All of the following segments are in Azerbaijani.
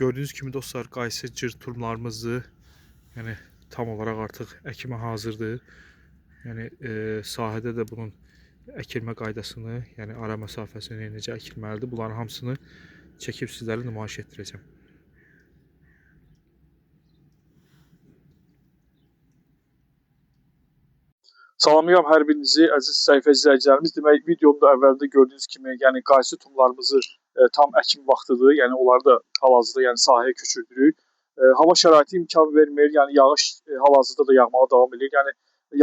Gördüğünüz kimi dostlar, qaysı cır turumlarımızdır. Yəni tam olaraq artıq əkimə hazırdır. Yəni sahədə də bunun əkilmə qaydasını, yəni ara məsafəsini, necə əkilməlidir, bunların hamısını çəkib sizlərə nümayiş etdirəcəm. Salamlayıram hər birinizi, əziz səhifə izləyicilərimiz. Demək, videonun da əvvəlində gördüyünüz kimi, yəni qaysı tumlarımızı tam əkim vaxtıdır. Yəni onları da hal-hazırda yəni sahəyə köçürdürük. Hava şəraiti imkan vermir. Yəni yağış hal-hazırda da yağmağa davam edir. Yəni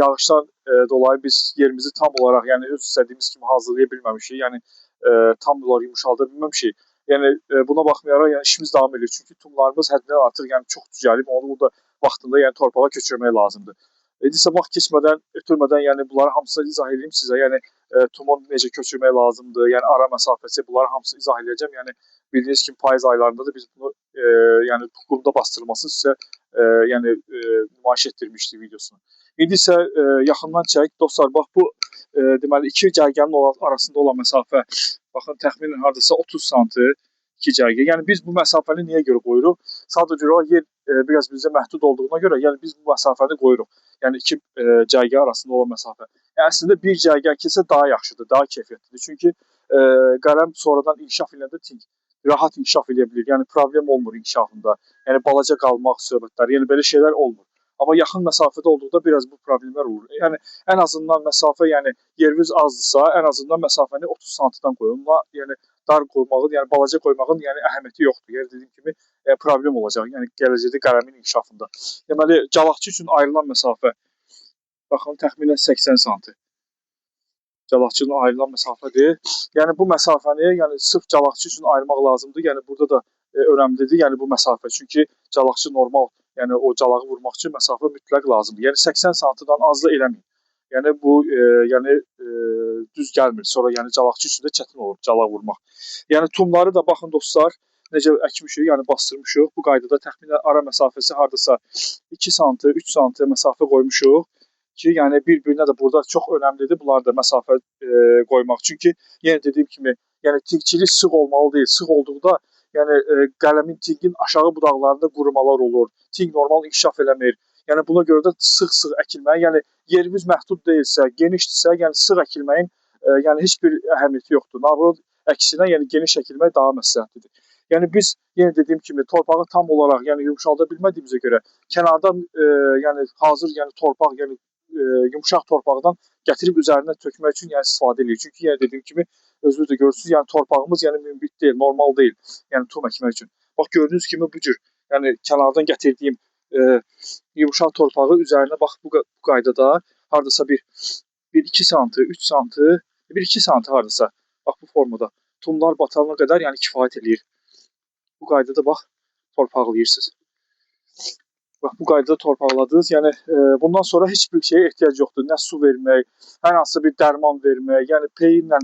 yağışdan dolayı biz yerimizi tam olaraq, yəni öz istədiyimiz kimi hazırlaya bilməmişik. Yəni tam olaraq yumşalda bilməmişik. Yəni buna baxmayaraq yəni işimiz davam edir. Çünki tumlarımız həddindən artıq yəni çox düzəlib. Onu da vaxtında yəni torpağa köçürmək lazımdır. İndisə vaxt keçmədən, ötürmədən, yəni bunları hamısını izah edeyim sizə. Yəni tumun necə köçürmək lazımdır, yəni ara məsafəsi, bunları hamısını izah edəcəm. Yəni bildiyiniz kimi payız aylarında da biz bunu yəni qumda bastırılmasını sizə yəni nümayiş etdirmişdik videosunu. İndi isə yaxından çək. Dostlar, bax bu deməli iki cərgənin arasında olan məsafə baxın təxminən hardasa 30 sm. İki cərgə. Yəni biz bu məsafəni niyə görə qoyuruq? Sadəcə olaraq yer biraz bizə məhdud olduğuna görə, yəni biz bu məsafəni qoyuruq. Yəni iki cərgə arasında olan məsafə. Yəni əslində bir cərgə əkilsə daha yaxşıdır, daha keyfiyyətlidir. Çünki qələm sonradan inkişaf edəndə rahat inkişaf edə bilir. Yəni problem olmur inkişafında. Yəni balaca qalmaq söhbətləri, yəni belə şeylər olmur. Amma yaxın məsafədə olduqda biraz bu problemlər olur. Yəni ən azından məsafə, yəni yeriniz azdırsa, ən azından məsafəni 30 sm-dan qoyun. Yəni dar qoymağın, yəni balaca qoymağın yəni əhəmiyyəti yoxdur. Yəni dediyim kimi problem olacaq. Yəni gələcəkdə qələmin inkişafında. Deməli, calaqçı üçün ayrılan məsafə baxın təxminən 80 sm. Calaqçının ayrılan məsafədir. Yəni bu məsafəni, yəni sırf calaqçı üçün ayırmaq lazımdır. Yəni burada da önəmlidir, yəni bu məsafə. Çünki calaqçı normal, yəni o calağı vurmaq üçün məsafə mütləq lazımdır. Yəni 80 sm-dan az da eləməyin. Yəni bu düz gəlmir. Sonra yəni calaqçı üçün də çətin olur calaq vurmaq. Yəni tumları da baxın dostlar, necə əkmişik, yəni bastırmışıq. Bu qaydada təxminən ara məsafəsi hardasa 2 sm, 3 sm məsafə qoymuşuq ki, yəni bir-birinə də burada çox önəmlidir bunlar da məsafə qoymaq. Çünki yenə dediyim kimi, yəni tingçilik sıx olmalı deyil. Sıx olduqda, yəni qələmin tingin aşağı budaqlarında qurumalar olur. Ting normal inkişaf eləmir. Yəni buna görə də sıx-sıx əkilməyin, yəni yerimiz məhdud deyilsə, genişdirsə, yəni sıx əkilməyin yəni heç bir əhəmiyyəti yoxdur. Navrot əksinə, yəni geniş əkilmək daha məsləhətlidir. Yəni biz yenə dediyim kimi torpağı tam olaraq yəni yumşalda bilmədiyimizə görə kənardan yəni hazır yəni torpaq, yəni yumşaq torpaqdan gətirib üzərinə tökmək üçün yəni istifadə edirik. Çünki yəni dediyim kimi özünüz də görürsünüz, yəni torpağımız yəni münbit deyil, normal deyil. Yəni tum əkmək üçün. Bax gördüyünüz kimi bu cür, yəni kənardan gətirdiyim yumşaq torpağı üzərinə bax bu qaydada hardasa bir 2 sm, 3 sm, 1-2 sm hardasa bax bu formada tumlar batana qədər yəni kifayət eləyir. Bu qaydada bax torpaqlayırsınız. Bax bu qaydada torpaqladınız. Yəni bundan sonra heç bir şeyə ehtiyac yoxdur. Nə su vermək, hər hansısa bir dərman vermək, yəni peyinlə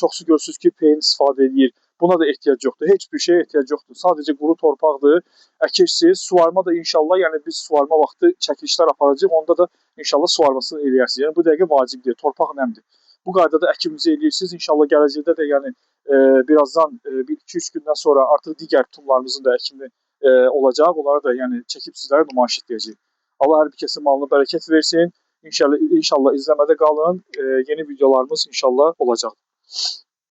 çoxsu görürsünüz ki, peyin istifadə edir. Buna da ehtiyac yoxdur. Heç bir şeyə ehtiyac yoxdur. Sadəcə quru torpaqdır. Əkirsiniz. Suvarma da inşallah, yəni biz suvarma vaxtı çəkilişlər aparacağıq. Onda da inşallah suvarmasını eləyərsiniz. Yəni bu dəqiqə vacibdir. Torpaq nəmdir. Bu qaydada əkiminizi eləyirsiniz. İnşallah gələcəkdə də yəni birazdan 1-2-3 gündən sonra artıq digər tumlarımızın da əkimini olacaq. Onları da yəni çəkib sizlərə nümayiş etdirəcəyik. Allah hər bir kəsin malına bərəkət versin. İnşallah izləmədə qalın. Yeni videolarımız inşallah olacaq.